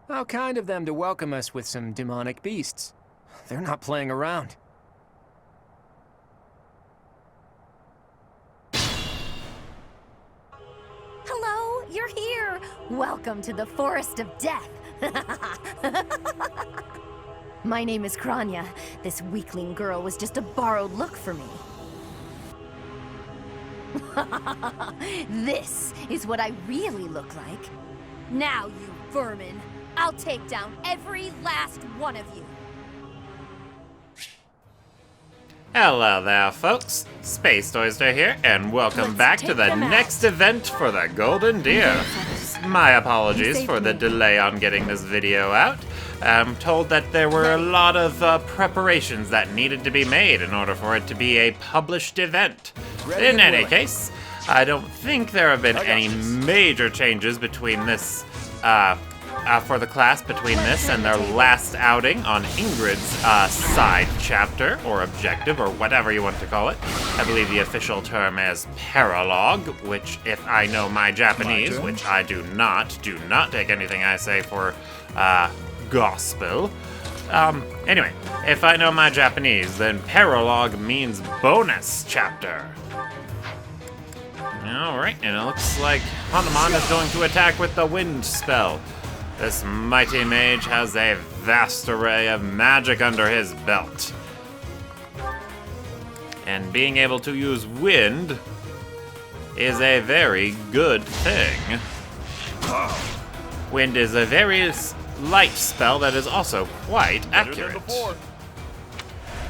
How kind of them to welcome us with some demonic beasts. They're not playing around. Hello, you're here! Welcome to the Forest of Death! My name is Kranya. This weakling girl was just a borrowed look for me. This is what I really look like. Now, you vermin, I'll take down every last one of you. Hello there, folks. Space Oyster here, and welcome back to the next event for the Golden Deer. My apologies for the delay on getting this video out. I'm told that there were a lot of preparations that needed to be made in order for it to be a published event. In any case, I don't think there have been any major changes between this, for the class between this and their last outing on Ingrid's side chapter, or objective, or whatever you want to call it. I believe the official term is paralogue, which, if I know my Japanese, which I do not take anything I say for gospel. Anyway, if I know my Japanese, then paralogue means bonus chapter. Alright, and it looks like Hanuman is going to attack with the wind spell. This mighty mage has a vast array of magic under his belt. And being able to use wind is a very good thing. Wind is a very light spell that is also quite accurate.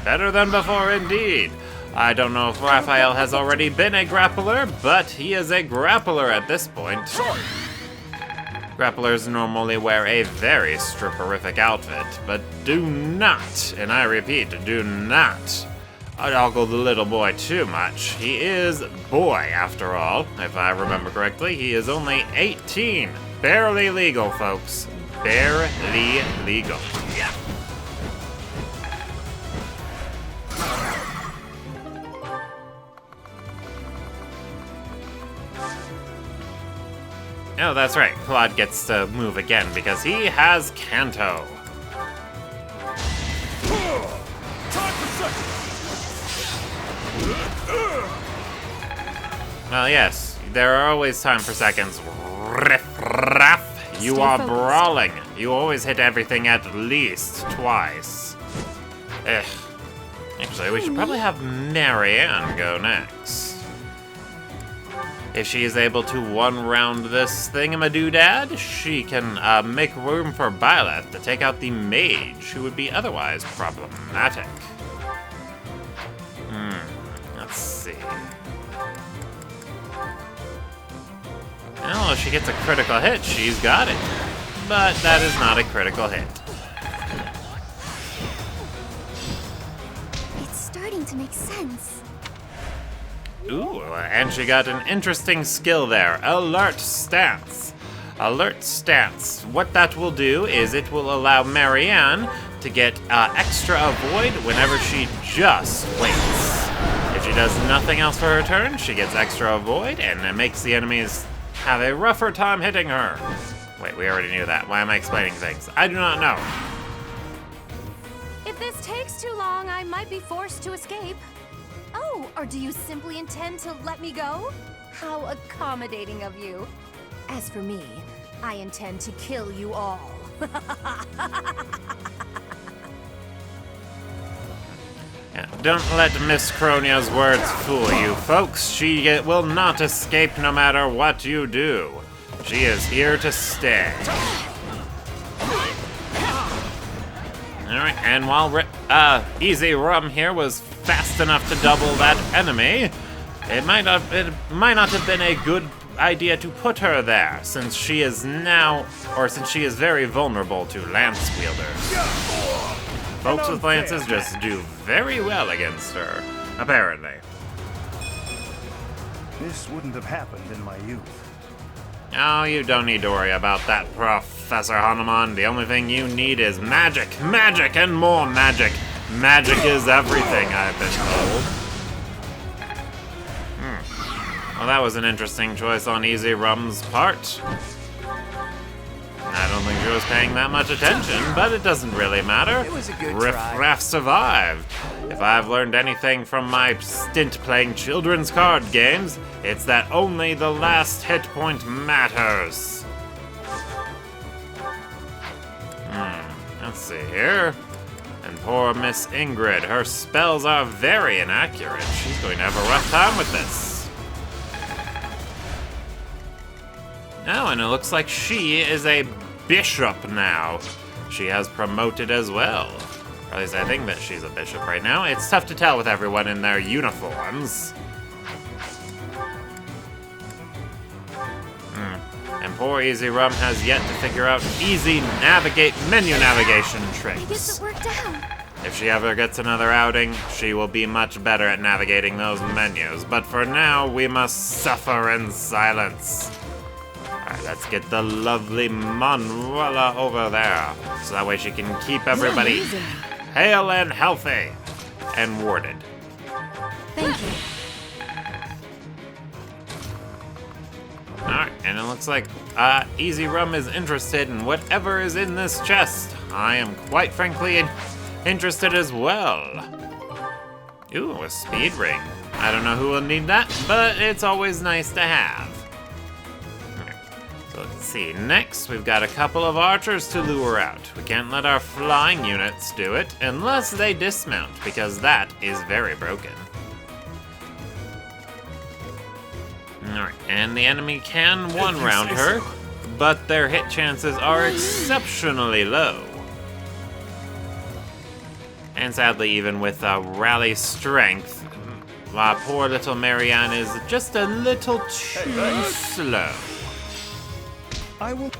Better than before, indeed. I don't know if Raphael has already been a grappler, but he is a grappler at this point. Grapplers normally wear a very stripperific outfit, but do not, and I repeat, do not ogle the little boy too much. He is boy, after all. If I remember correctly, he is only 18. Barely legal, folks. Barely legal. Oh, that's right. Claude gets to move again because he has Kanto. Well, yes, there are always time for seconds. Riff raff, you are brawling. You always hit everything at least twice. Ugh. Actually, we should probably have Marianne go next. If she is able to one-round this thingamadoodad, she can make room for Byleth to take out the mage, who would be otherwise problematic. Let's see. Well, if she gets a critical hit, she's got it. But that is not a critical hit. It's starting to make sense. Ooh, and she got an interesting skill there. Alert Stance. Alert Stance. What that will do is it will allow Marianne to get extra avoid whenever she just waits. If she does nothing else for her turn, she gets extra avoid, and it makes the enemies have a rougher time hitting her. Wait, we already knew that. Why am I explaining things? I do not know. If this takes too long, I might be forced to escape. Oh, or do you simply intend to let me go? How accommodating of you. As for me, I intend to kill you all. Yeah, don't let Miss Cronia's words fool you, folks. She will not escape no matter what you do. She is here to stay. Alright, and while Easy Rum here was fast enough to double that enemy, it might not have been a good idea to put her there, since she is very vulnerable to lance wielders. Folks with lances just do very well against her, apparently. This wouldn't have happened in my youth. Oh, you don't need to worry about that, Professor Hanuman. The only thing you need is magic. Magic and more magic. Magic is everything, I've been told. Well, that was an interesting choice on Easy Rum's part. I don't think she was paying that much attention, but it doesn't really matter. It was a good Riff try. Raff survived. If I've learned anything from my stint playing children's card games, it's that only the last hit point matters. Let's see here. And poor Miss Ingrid, her spells are very inaccurate. She's going to have a rough time with this. Oh, and it looks like she is a bishop now. She has promoted as well. Or at least I think that she's a bishop right now. It's tough to tell with everyone in their uniforms. And poor Easy Rum has yet to figure out menu navigation I guess tricks. it worked out. If she ever gets another outing, she will be much better at navigating those menus. But for now, we must suffer in silence. Alright, let's get the lovely Manuela over there. So that way she can keep everybody hale and healthy and warded. Thank you. Alright, and it looks like Easy Rum is interested in whatever is in this chest. I am quite frankly interested as well. Ooh, a speed ring. I don't know who will need that, but it's always nice to have. Alright, so let's see. Next, we've got a couple of archers to lure out. We can't let our flying units do it unless they dismount, because that is very broken. Alright, and the enemy can one-round her, but their hit chances are exceptionally low. And sadly, even with rally strength, poor little Marianne is just a little too slow. I will.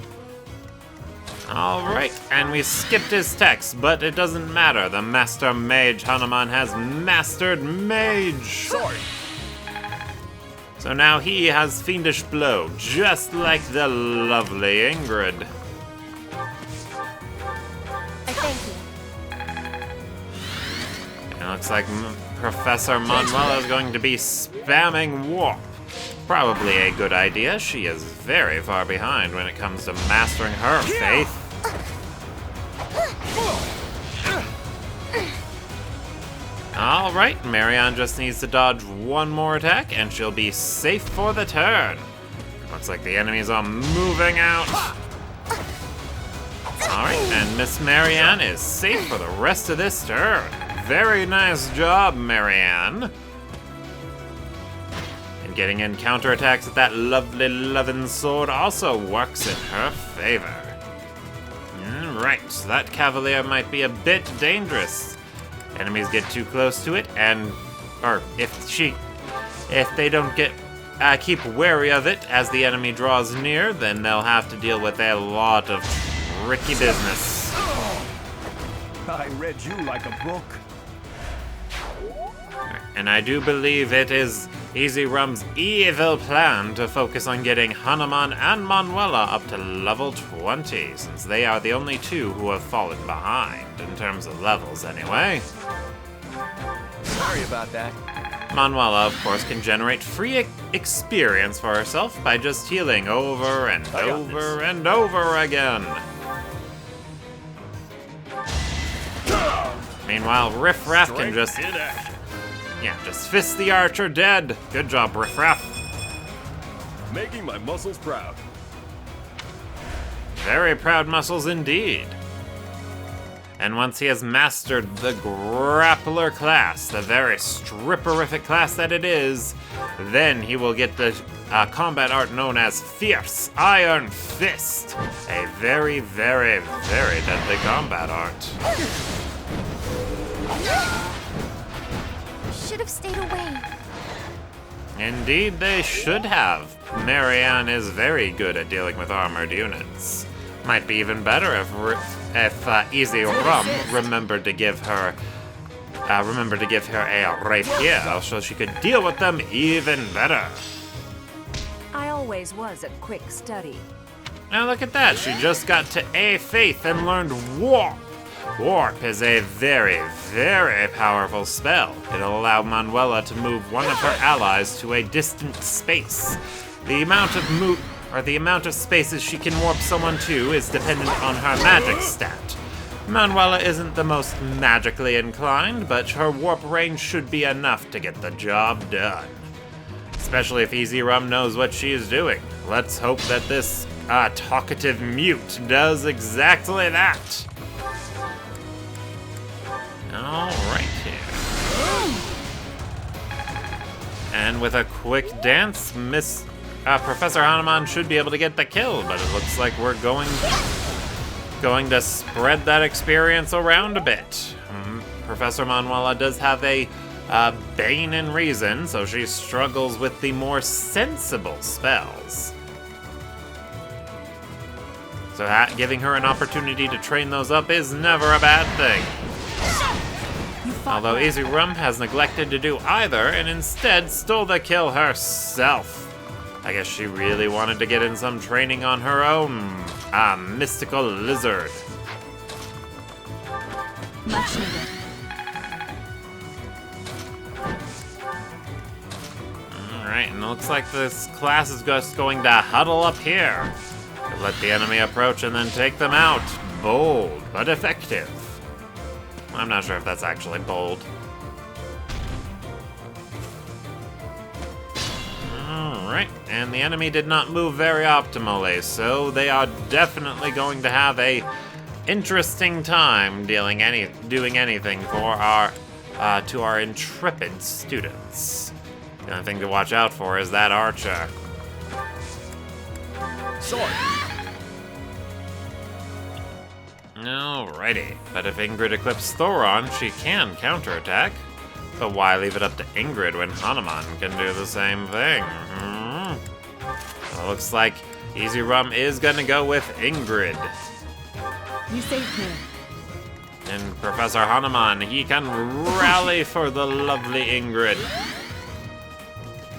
Alright, and we skipped his text, but it doesn't matter. The Master Mage Hanuman has mastered Mage. Sorry. So now he has Fiendish Blow, just like the lovely Ingrid. I thank you. It looks like Professor Manuela is going to be spamming Warp. Probably a good idea. She is very far behind when it comes to mastering her faith. Alright, Marianne just needs to dodge one more attack and she'll be safe for the turn. Looks like the enemies are moving out. Alright, and Miss Marianne is safe for the rest of this turn. Very nice job, Marianne. And getting in counterattacks with that lovely loving sword also works in her favor. Alright, so that Cavalier might be a bit dangerous. Enemies get too close to it, or if they don't keep wary of it as the enemy draws near, then they'll have to deal with a lot of tricky business. I read you like a book. And I do believe it is Easy Rum's evil plan to focus on getting Hanuman and Manuela up to level 20, since they are the only two who have fallen behind, in terms of levels anyway. Sorry about that. Manuela, of course, can generate free experience for herself by just healing over and over and over again. Meanwhile, Riff Raff can just fist the archer dead. Good job, Riff Raff. Making my muscles proud. Very proud muscles indeed. And once he has mastered the grappler class, the very stripperific class that it is, then he will get the combat art known as Fierce Iron Fist. A very, very, very deadly combat art. Should have stayed away. Indeed, they should have. Marianne is very good at dealing with armored units. Might be even better if Easy Rum remembered to give her a rapier, so she could deal with them even better. I always was a quick study. Now look at that, she just got to A Faith and learned Warp. Warp is a very, very powerful spell. It'll allow Manuela to move one of her allies to a distant space. The amount of or the amount of spaces she can warp someone to, is dependent on her magic stat. Manuela isn't the most magically inclined, but her warp range should be enough to get the job done. Especially if Easy Rum knows what she is doing. Let's hope that this talkative mute does exactly that. Alright here. And with a quick dance, Professor Hanuman should be able to get the kill, but it looks like we're going to spread that experience around a bit. Professor Manuela does have a Bane in Reason, so she struggles with the more sensible spells. So giving her an opportunity to train those up is never a bad thing. Although Easy Rum has neglected to do either and instead stole the kill herself. I guess she really wanted to get in some training on her own. Mystical lizard. Much needed. Alright, and it looks like this class is just going to huddle up here. Let the enemy approach and then take them out. Bold, but effective. I'm not sure if that's actually bold. Alright, and the enemy did not move very optimally, so they are definitely going to have a interesting time doing anything for our to our intrepid students. The only thing to watch out for is that archer. Sword. Alrighty, but if Ingrid equips Thoron, she can counterattack. But why leave it up to Ingrid when Hanuman can do the same thing? Well, looks like Easy Rum is gonna go with Ingrid. You saved me. And Professor Hanuman, he can rally for the lovely Ingrid.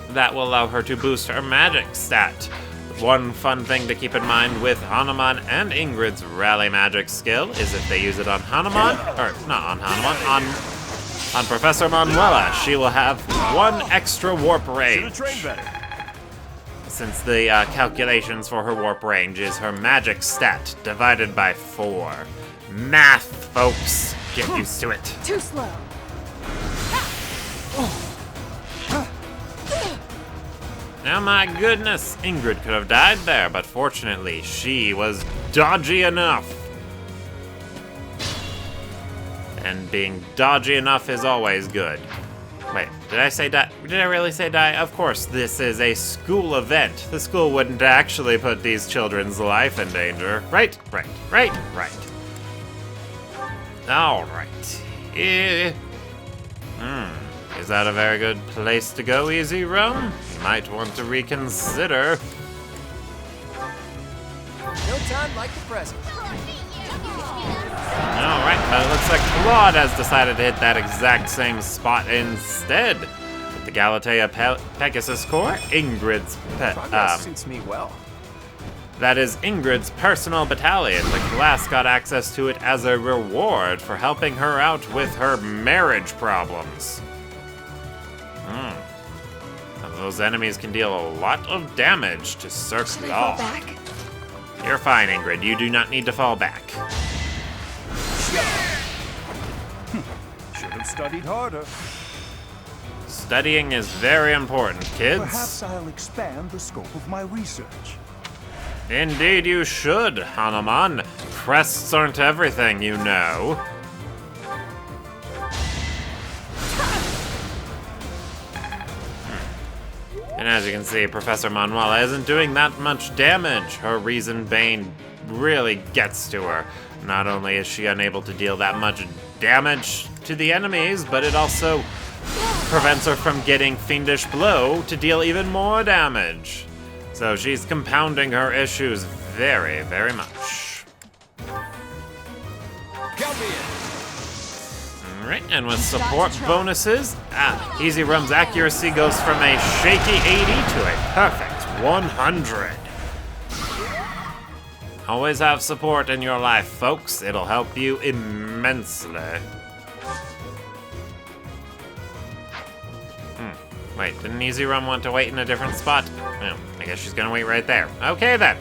That will allow her to boost her magic stat. One fun thing to keep in mind with Hanuman and Ingrid's rally magic skill is if they use it on Hanuman, or not on Hanuman, on Professor Manuela, she will have 1 extra warp range. Should've trained better. Since the calculations for her warp range is her magic stat divided by 4. Math, folks. Get used to it. Too slow. Now, my goodness, Ingrid could have died there, but fortunately, she was dodgy enough. And being dodgy enough is always good. Wait, did I say die? Did I really say die? Of course, this is a school event. The school wouldn't actually put these children's life in danger. Right. All right. Is that a very good place to go, Easy Rum? You might want to reconsider. No time like the present. Alright, but it looks like Claude has decided to hit that exact same spot instead. With the Galatea Pegasus Corps, Ingrid's Progress suits me well. that is Ingrid's personal battalion. The class got access to it as a reward for helping her out with her marriage problems. Those enemies can deal a lot of damage to Cirque Should I Law. fall back? You're fine, Ingrid. You do not need to fall back. Should have studied harder. Studying is very important, kids. Perhaps I'll expand the scope of my research. Indeed you should, Hanuman. Crests aren't everything, you know. And as you can see, Professor Manuela isn't doing that much damage. Her Reason Bane really gets to her. Not only is she unable to deal that much damage to the enemies, but it also prevents her from getting Fiendish Blow to deal even more damage. So she's compounding her issues very, very much. Count me in. Alright, and with support bonuses, Easy Rum's accuracy goes from a shaky 80 to a perfect 100. Always have support in your life, folks. It'll help you immensely. Wait, didn't Easy Rum want to wait in a different spot? Oh, I guess she's gonna wait right there. Okay, then.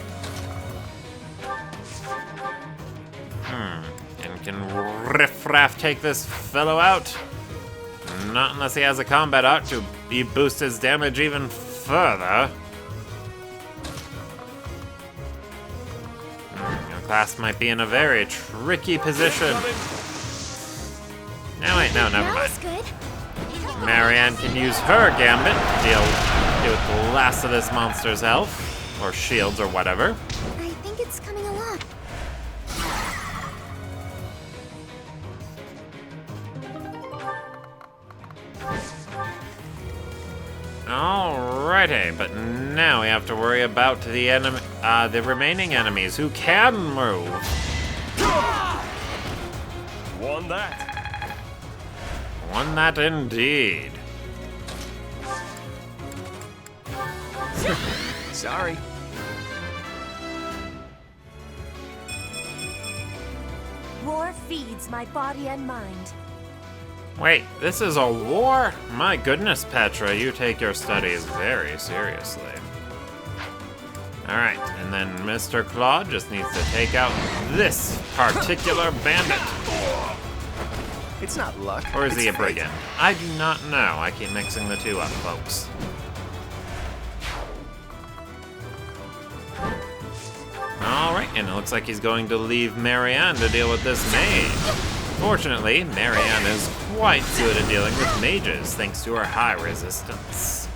And can Riff Raff take this fellow out? Not unless he has a combat art to boost his damage even further. Your class might be in a very tricky position. No, wait, no, never mind. Good. Marianne can use her gambit to deal with the last of this monster's health, or shields, or whatever. I think it's coming along. Alrighty, but now we have to worry about the remaining enemies who can move. Won that. Won that indeed. Sorry. War feeds my body and mind. Wait, this is a war? My goodness, Petra, you take your studies very seriously. Alright, and then Mr. Claude just needs to take out this particular bandit. It's not luck. Or is it's he a fate. brigand? I do not know. I keep mixing the two up, folks. Alright, and it looks like he's going to leave Marianne to deal with this mage. Fortunately, Marianne is quite good at dealing with mages, thanks to her high resistance.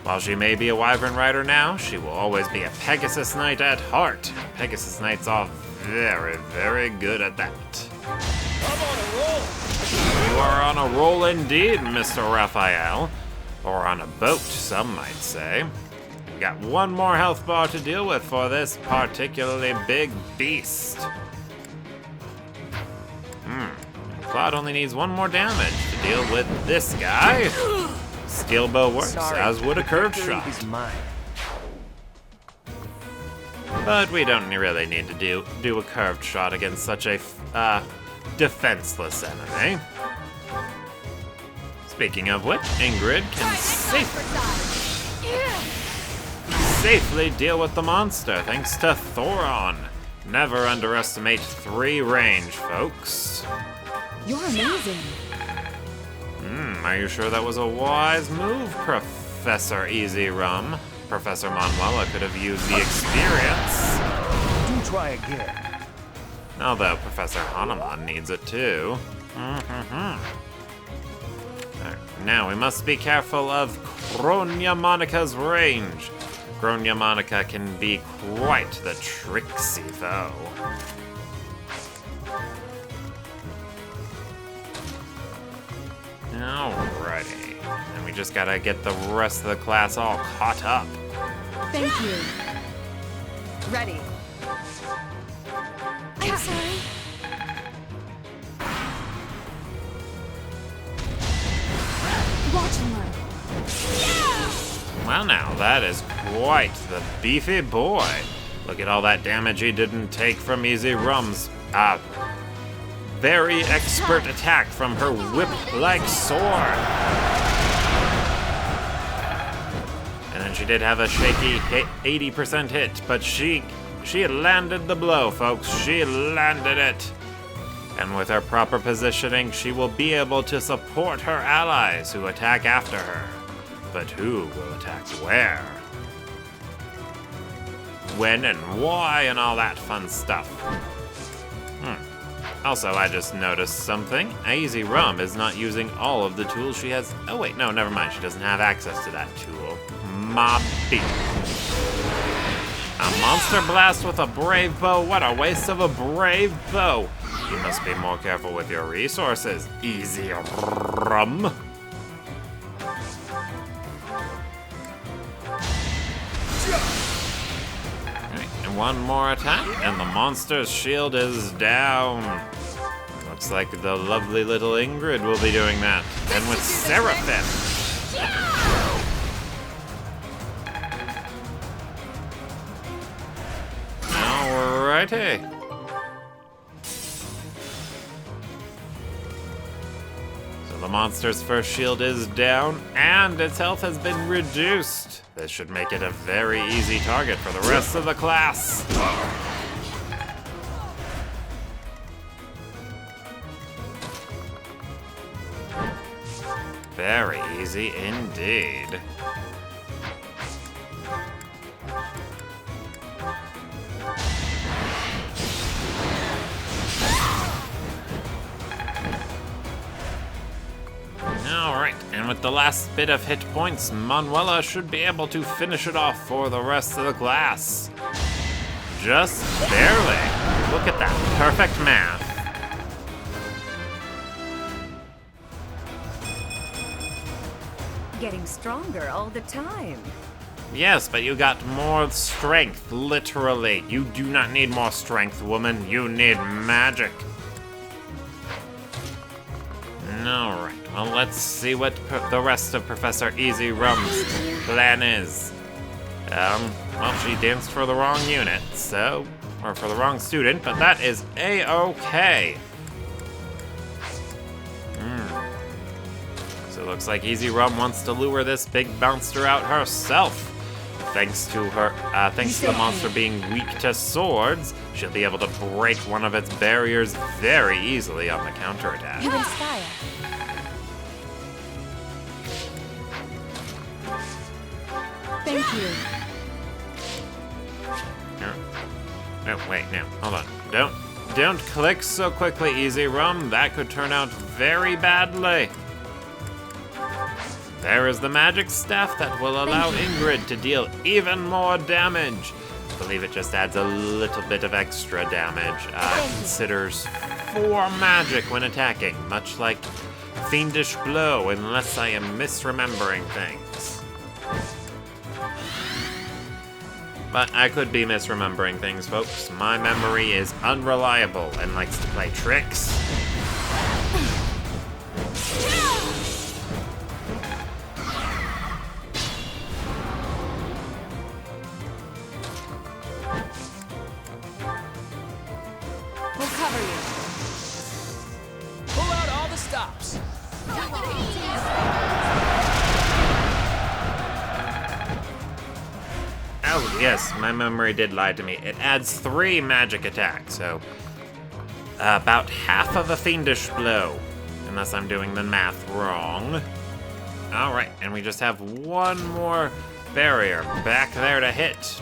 While she may be a Wyvern Rider now, she will always be a Pegasus Knight at heart. Pegasus Knights are very, very good at that. You are on a roll indeed, Mr. Raphael. Or on a boat, some might say. We've got one more health bar to deal with for this particularly big beast. Claude only needs one more damage to deal with this guy. Steel bow works, Sorry, as would a curved victory shot. is mine. But we don't really need to do a curved shot against such a defenseless enemy. Speaking of which, Ingrid can safely deal with the monster thanks to Thoron. Never underestimate 3 range, folks. You're amazing. Are you sure that was a wise move, Professor Easy Rum? Professor Manuela could have used the experience. Do try again. Although Professor Hanuman needs it too. Alright, now we must be careful of Kronia Monica's range. Kronia Monica can be quite the tricksy foe. Alrighty. And we just gotta get the rest of the class all caught up. Thank you. Ready. I'm sorry. Watch and learn. Well now, that is quite the beefy boy. Look at all that damage he didn't take from Easy Rum's, very expert attack from her whip-like sword. And then she did have a shaky 80% hit, but she landed the blow, folks. She landed it. And with her proper positioning, she will be able to support her allies who attack after her. But who will attack where? When and why and all that fun stuff. Also, I just noticed something. Easy Rum is not using all of the tools she has. Oh wait, no, never mind. She doesn't have access to that tool. Mobby. A monster blast with a brave bow. What a waste of a brave bow. You must be more careful with your resources, Easy Rum. Alright, and one more attack, and the monster's shield is down. Looks like the lovely little Ingrid will be doing that. And with Seraphim. Alrighty. So the monster's first shield is down, and its health has been reduced. This should make it a very easy target for the rest of the class. Very easy indeed. Alright, and with the last bit of hit points, Manuela should be able to finish it off for the rest of the class. Just barely. Look at that, perfect math. Getting stronger all the time. Yes, but you got more strength, literally. You do not need more strength, woman. You need magic. Alright, well, let's see what the rest of Professor Easy Rum's plan is. Well, she danced for the wrong unit, so... or for the wrong student, but that is A-okay. So it looks like Easy Rum wants to lure this big bouncer out herself. Thanks to the monster being weak to swords, she'll be able to break one of its barriers very easily on the counterattack. You inspire. Thank you. Oh, wait, no, hold on. Don't click so quickly, Easy Rum. That could turn out very badly. There is the magic staff that will allow Ingrid to deal even more damage. I believe it just adds a little bit of extra damage. Considers 4 magic when attacking, much like Fiendish Blow, unless I am misremembering things. But I could be misremembering things, folks. My memory is unreliable and likes to play tricks. We'll cover you. Pull out all the stops. Oh, yes, my memory did lie to me. It adds 3 magic attacks, so about half of a Fiendish Blow, unless I'm doing the math wrong. All right, and we just have 1 more barrier back there to hit.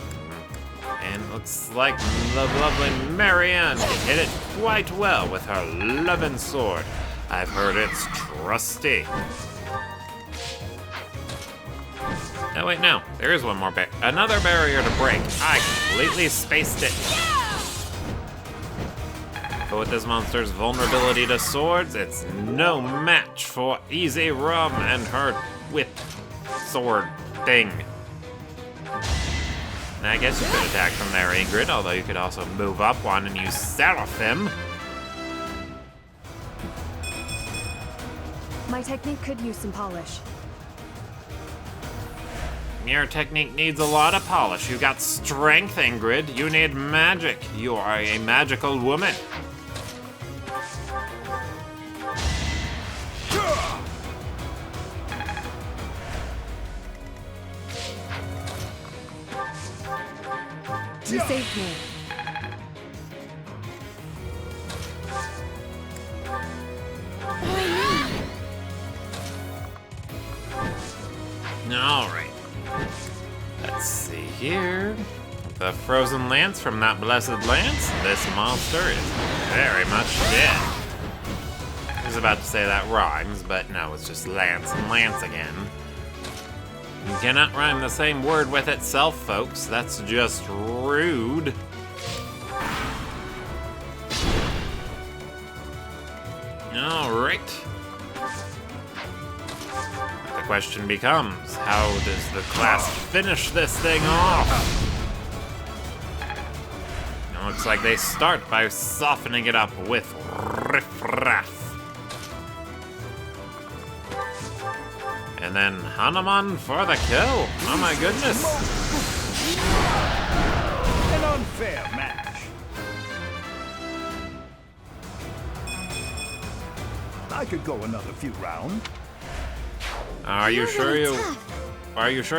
And looks like the lovely Marianne can hit it quite well with her loving sword. I've heard it's trusty. Oh wait, no, there is one more another barrier to break. I completely spaced it. But with this monster's vulnerability to swords, it's no match for Easy Rum and her whip sword thing. Now, I guess you could attack from there, Ingrid, although you could also move up one and use Seraphim. My technique could use some polish. Your technique needs a lot of polish. You got strength, Ingrid. You need magic. You are a magical woman. You saved me. Alright. Let's see here. The frozen lance from that blessed lance. This monster is very much dead. I was about to say that rhymes, but no, it's just lance and lance again. You cannot rhyme the same word with itself, folks. That's just rude. Alright. The question becomes, how does the class finish this thing off? It looks like they start by softening it up with riff-raff. And then Hanuman for the kill. Oh my goodness. An unfair match. I could go another few rounds. Are you sure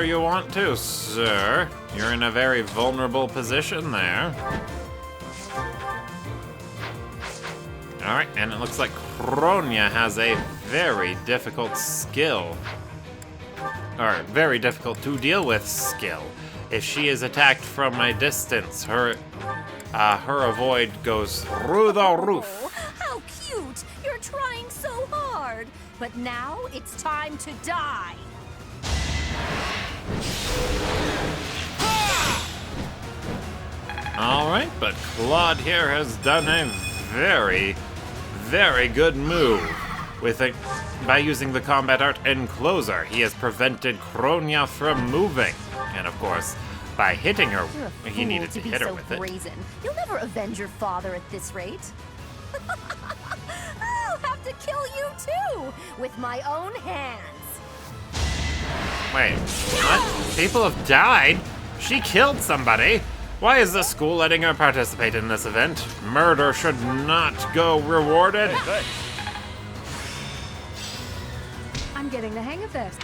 you want to, sir? You're in a very vulnerable position there. Alright, and it looks like Kronia has a very difficult skill. Or, very difficult to deal with skill. If she is attacked from a distance, her avoid goes through the roof. Oh, how cute! You're trying so hard. But now it's time to die. Alright, but Claude here has done a very, very good move. By using the combat art Encloser, he has prevented Kronia from moving. And of course, by hitting her, he needed to hit her with brazen. You'll never avenge your father at this rate. I'll have to kill you too, with my own hands. Wait, what? People have died? She killed somebody? Why is the school letting her participate in this event? Murder should not go rewarded. Hey, I'm getting the hang of this.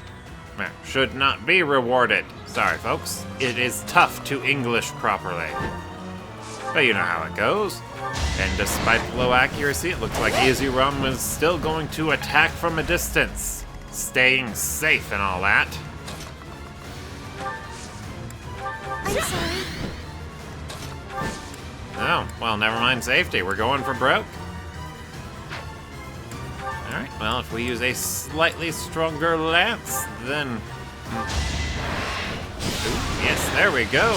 Should not be rewarded. Sorry, folks. It is tough to English properly. But you know how it goes. And despite low accuracy, it looks like Izuram is still going to attack from a distance, staying safe and all that. I'm sorry. Oh, well, never mind safety. We're going for broke. Alright, well, if we use a slightly stronger lance, then... Ooh, yes, there we go.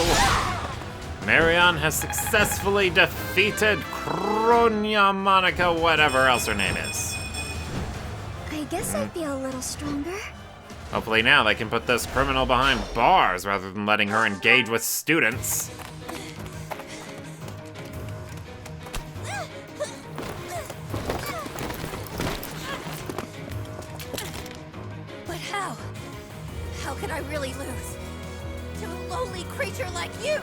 Marion has successfully defeated Kronia Monica, whatever else her name is. I guess I feel a little stronger. Hopefully now they can put this criminal behind bars rather than letting her engage with students. But how? How could I really lose to a lowly creature like you?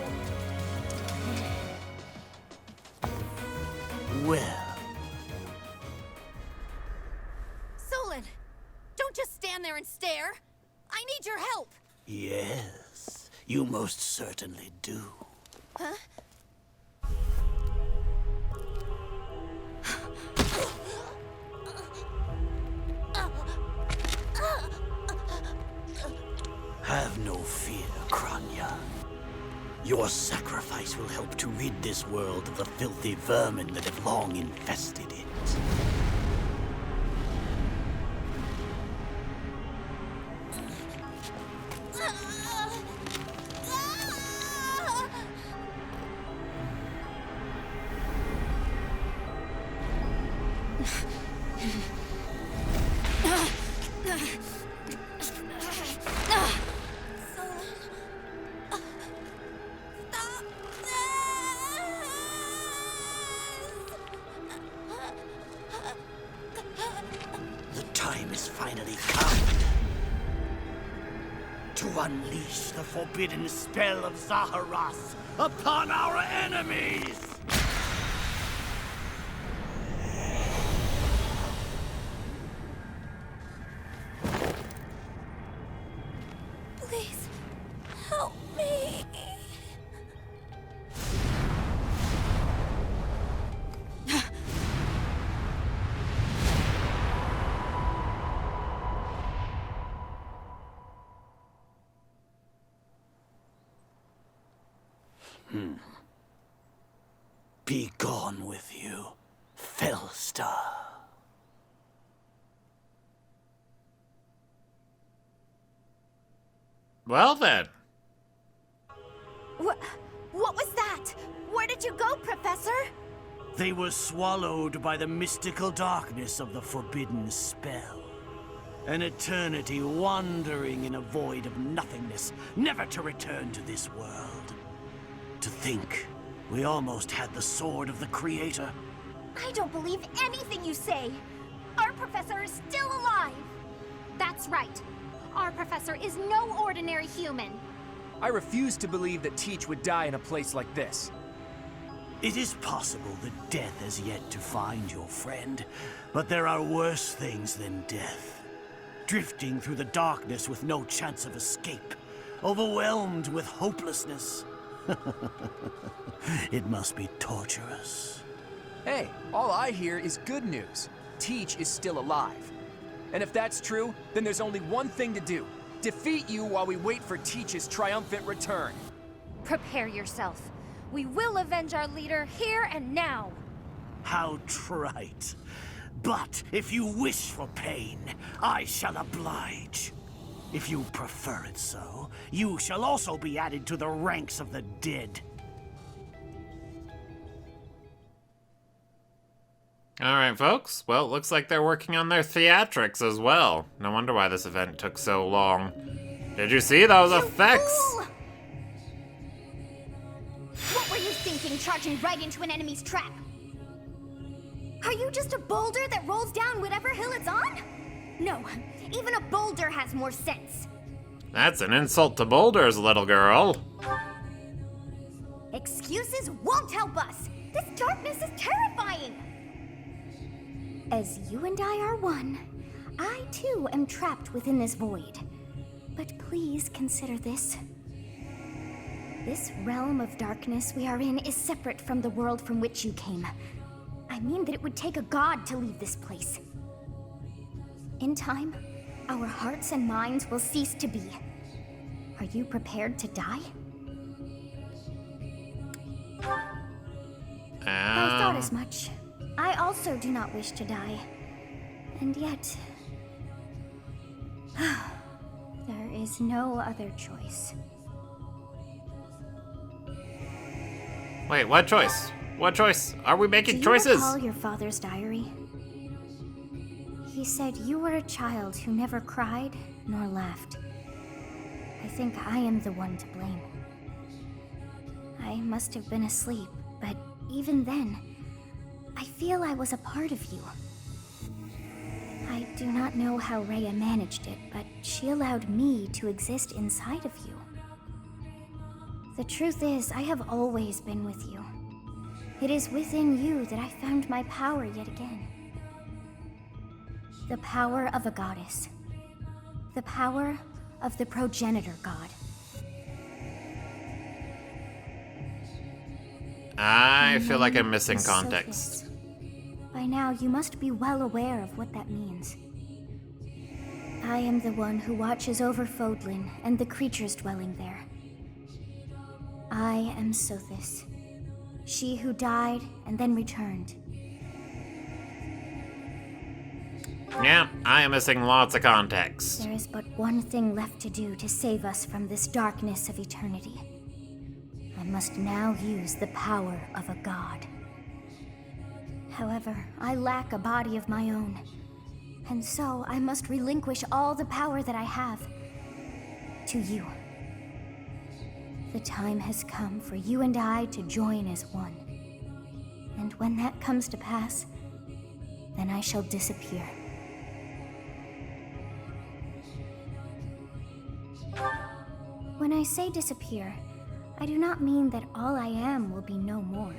Well, Solon, don't just stand there and stare. I need your help. yes, you most certainly do. Huh? Have no fear, Kronia. Your sacrifice will help to rid this world of the filthy vermin that have long infested it. The time has finally come to unleash the forbidden spell of Zaharas upon our enemies! Please, help me. Be gone with you, Fellstar. Well then. What was that? Where did you go, Professor? They were swallowed by the mystical darkness of the forbidden spell. An eternity wandering in a void of nothingness, never to return to this world. To think, we almost had the sword of the Creator. I don't believe anything you say. Our professor is still alive. That's right. Our professor is no ordinary human. I refuse to believe that Teach would die in a place like this. It is possible that death has yet to find your friend, but there are worse things than death. Drifting through the darkness with no chance of escape, overwhelmed with hopelessness. It must be torturous. Hey, all I hear is good news. Teach is still alive. And if that's true, then there's only one thing to do. Defeat you while we wait for Teach's triumphant return. Prepare yourself. We will avenge our leader here and now. How trite. But if you wish for pain, I shall oblige. If you prefer it so, you shall also be added to the ranks of the dead. Alright, folks. Well, it looks like they're working on their theatrics as well. No wonder why this event took so long. Did you see those effects? Fool! What were you thinking, charging right into an enemy's trap? Are you just a boulder that rolls down whatever hill it's on? No, even a boulder has more sense. That's an insult to boulders, little girl. Excuses won't help us. This darkness is terrifying. As you and I are one, I too am trapped within this void. But please consider this. This realm of darkness we are in is separate from the world from which you came. I mean that it would take a god to leave this place. In time, our hearts and minds will cease to be. Are you prepared to die? I thought as much. I also do not wish to die. And yet... there is no other choice. Wait, what choice? What choice? Are we making choices? Do you recall your father's diary? He said you were a child who never cried nor laughed. I think I am the one to blame. I must have been asleep, but even then, I feel I was a part of you. I do not know how Rhea managed it, but she allowed me to exist inside of you. The truth is, I have always been with you. It is within you that I found my power yet again. The power of a goddess. The power of the progenitor god. I feel like I'm My missing name is context. Sophis. By now, you must be well aware of what that means. I am the one who watches over Fodlan and the creatures dwelling there. I am Sothis, she who died and then returned. Yeah, I am missing lots of context. There is but one thing left to do to save us from this darkness of eternity. I must now use the power of a god. However, I lack a body of my own, and so I must relinquish all the power that I have to you. The time has come for you and I to join as one. And when that comes to pass, then I shall disappear. When I say disappear, I do not mean that all I am will be no more.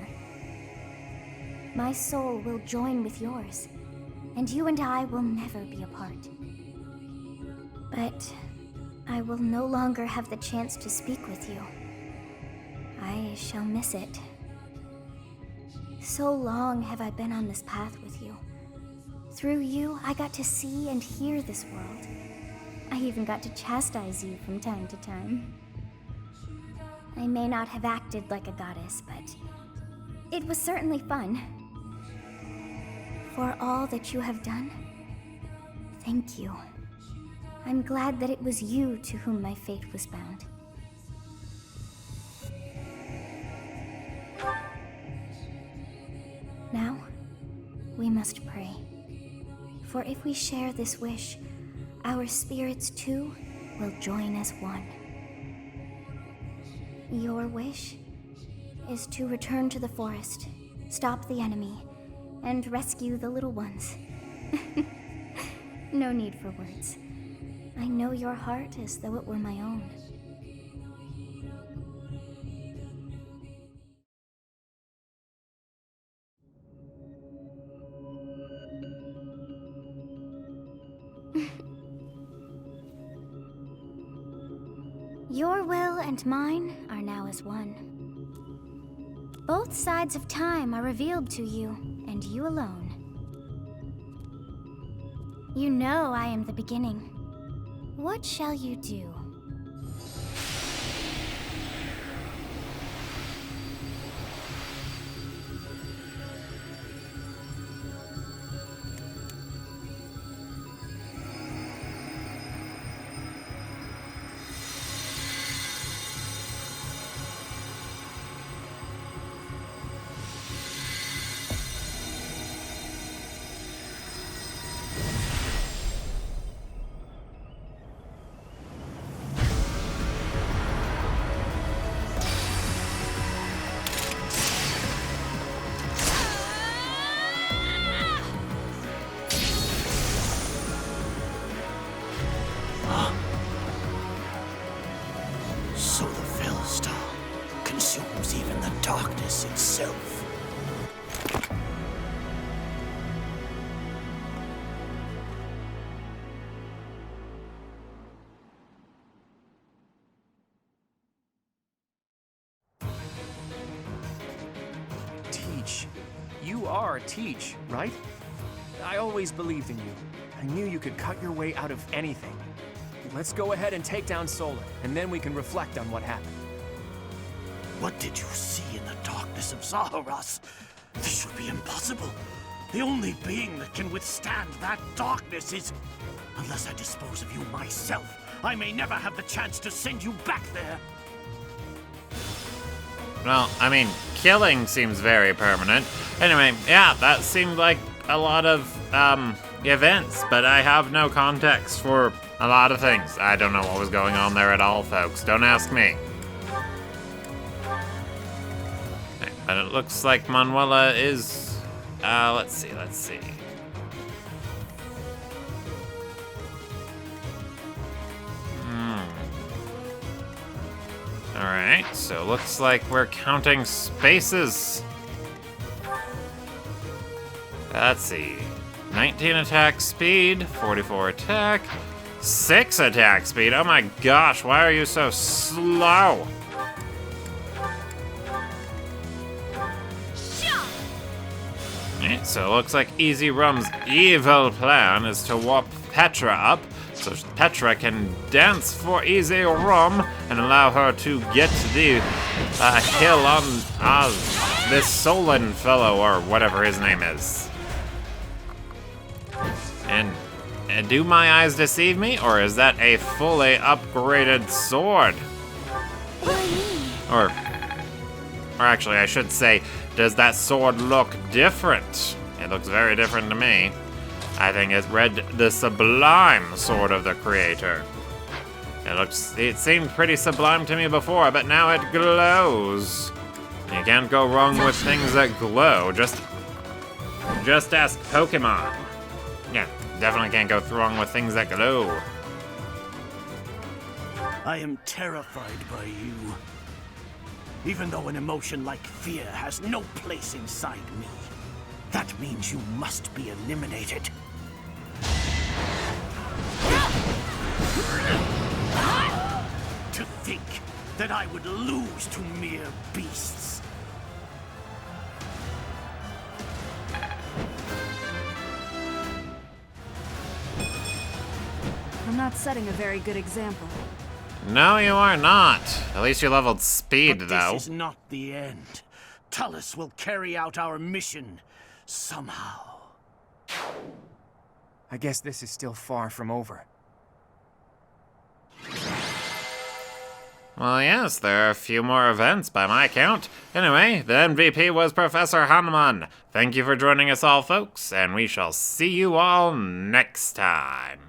My soul will join with yours, and you and I will never be apart. But I will no longer have the chance to speak with you. I shall miss it. So long have I been on this path with you. Through you, I got to see and hear this world. I even got to chastise you from time to time. I may not have acted like a goddess, but it was certainly fun. For all that you have done, thank you. I'm glad that it was you to whom my fate was bound. Now, we must pray. For if we share this wish, our spirits too will join as one. Your wish is to return to the forest, stop the enemy, and rescue the little ones. No need for words. I know your heart as though it were my own. Your will and mine are now as one. Both sides of time are revealed to you, and you alone. You know I am the beginning. What shall you do? So the Fellstar consumes even the darkness itself. Teach. You are Teach, right? I always believed in you. I knew you could cut your way out of anything. Let's go ahead and take down Solar, and then we can reflect on what happened. What did you see in the darkness of Zaharas? This should be impossible. The only being that can withstand that darkness is... Unless I dispose of you myself, I may never have the chance to send you back there. Well, I mean, killing seems very permanent. Anyway, yeah, that seemed like a lot of, events, but I have no context for a lot of things. I don't know what was going on there at all, folks. Don't ask me. Okay, but it looks like Manuela is, let's see. Alright, so looks like we're counting spaces. Let's see. 19 attack speed, 44 attack, 6 attack speed. Oh my gosh, why are you so slow? Alright, so it looks like Easy Rum's evil plan is to warp Petra up so Petra can dance for Easy Rum and allow her to get the kill on this Solon fellow or whatever his name is. And do my eyes deceive me, or is that a fully upgraded sword? Or actually, I should say, does that sword look different? It looks very different to me. I think it's the sublime sword of the creator. It seemed pretty sublime to me before, but now it glows. You can't go wrong with things that glow. Just ask Pokemon. Yeah, definitely can't go wrong with things that glow. I am terrified by you. Even though an emotion like fear has no place inside me, that means you must be eliminated. To think that I would lose to mere beasts. I'm not setting a very good example. No, you are not. At least you leveled speed, But though. this is not the end. Tullus will carry out our mission somehow. I guess this is still far from over. Well, yes, there are a few more events by my count. Anyway, the MVP was Professor Hanuman. Thank you for joining us all, folks, and we shall see you all next time.